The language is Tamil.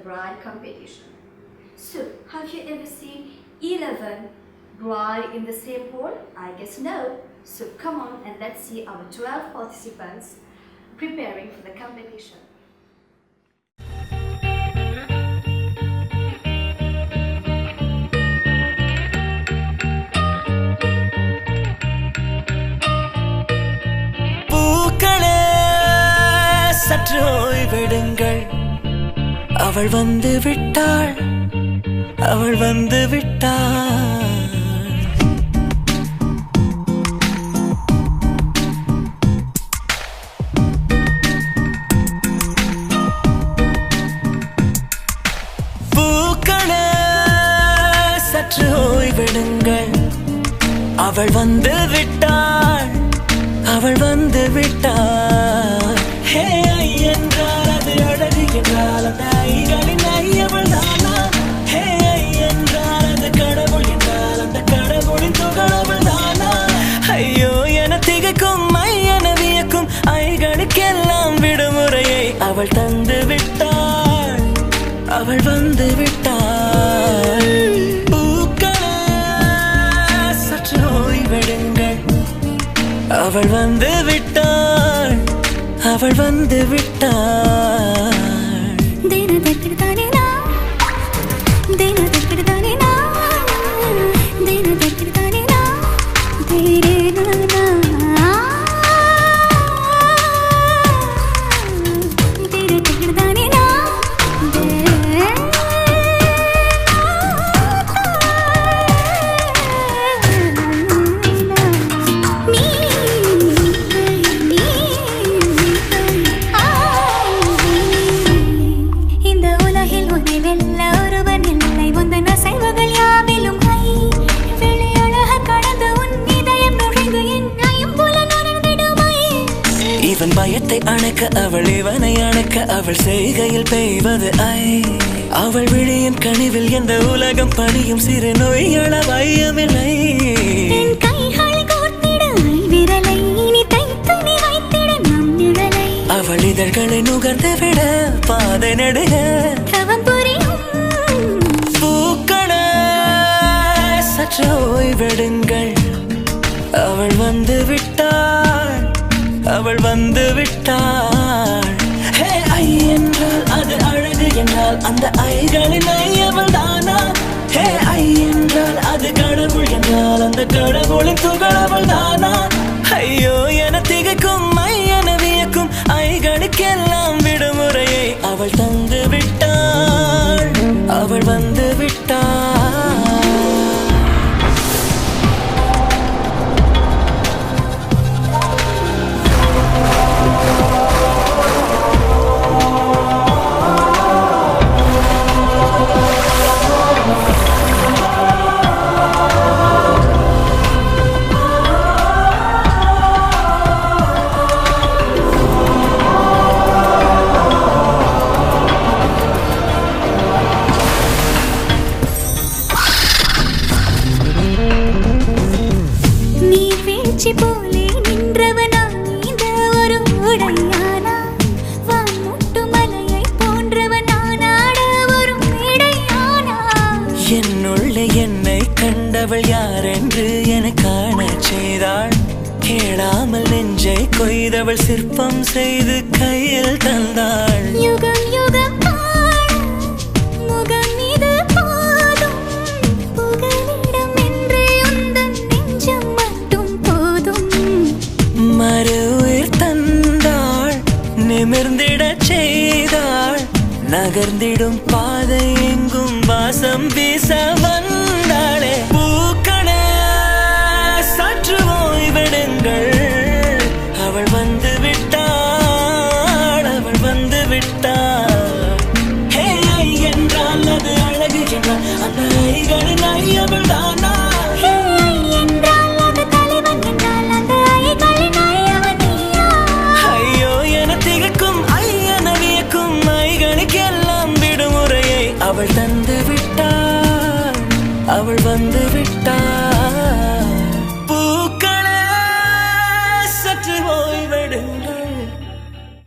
bride competition. So, have you ever seen 11 brides in the same hall? I guess no. So come on and let's see our 12 participants preparing for the competition. சற்று ஓய்வெடுங்கள் அவள் வந்து விட்டாள் அவள் வந்து விட்டாள் பூக்களே சற்று ஓய்வெடுங்கள் அவள் வந்து விட்டாள் அவள் வந்து விட்டாள் ஹே என்றால் அது அழகு என்றால் அந்த ஐகளின் ஐயவள் தானா ஹே என்றால் அது கடவுள் என்றால் அந்த கடவுளின் துகளவள் தானா ஐயோ என திகைக்கும் என வியக்கும் ஐகளுக்கெல்லாம் விடுமுறையை அவள் தந்து விட்டாள் அவள் வந்து விட்டாள் பூக்களே சற்று ஓய்வெடுங்கள் அவள் வந்து விட்டாள் அவள் வந்து விட்டாள் இவன் பயத்தை அணைக்க அவள் இவனை அணைக்க அவள் செய்கையில் பெய்வது ஐ அவள் விழியின் கனிவில் எந்த உலகம் பணியும் சிறு நோய்கள வையமில்லை அவள் இதழ்களை நுகர்ந்து விட பாதை நடுக பூக்களே சற்று ஓய்வெடுங்கள் அவள் வந்து விட்டாள் அவள் வந்து விட்டாள் ஹே ஐ என்றால் அது அழகு என்றால் அந்த ஐகளின் ஐயவள் தானா ஹே ஐ என்றால் அது கடவுள் என்றால் அந்த கடவுளின் துகளவள் தானா ஐயோ என திகைக்கும் என வியக்கும் ஐகளுக்கெல்லாம் விடுமுறையை அவள் தந்து விட்டாள் அவள் வந்து விட்டாள் போலே நின்றவனா இந்த ஒரு உடையானா வான்முட்டு மலையை போன்றவனானாட ஒரு மேடையானா என்னுள்ளே என்னை கண்டவள் யார் என்று என காண செய்தாள் கேளாமல் நெஞ்சை கொய்தவள் சிற்பம் செய்து கையில் தந்தாள் யுகம் யுகம் நிமிர்ந்திடச் செய்தாள் நகர்ந்திடும் பாதை எங்கும் வாசம் வீச வந்தாளே பூக்களே சற்று ஓய்வெடுங்கள் அவள் வந்து விட்டாள் அவள் வந்து விட்டாள் ஹே ஐ என்றால் அது அழகு என்றால் அந்த ஐகளின் ஐயவள் தானா அவள் தந்து விட்டாள் அவள் வந்து விட்டாள்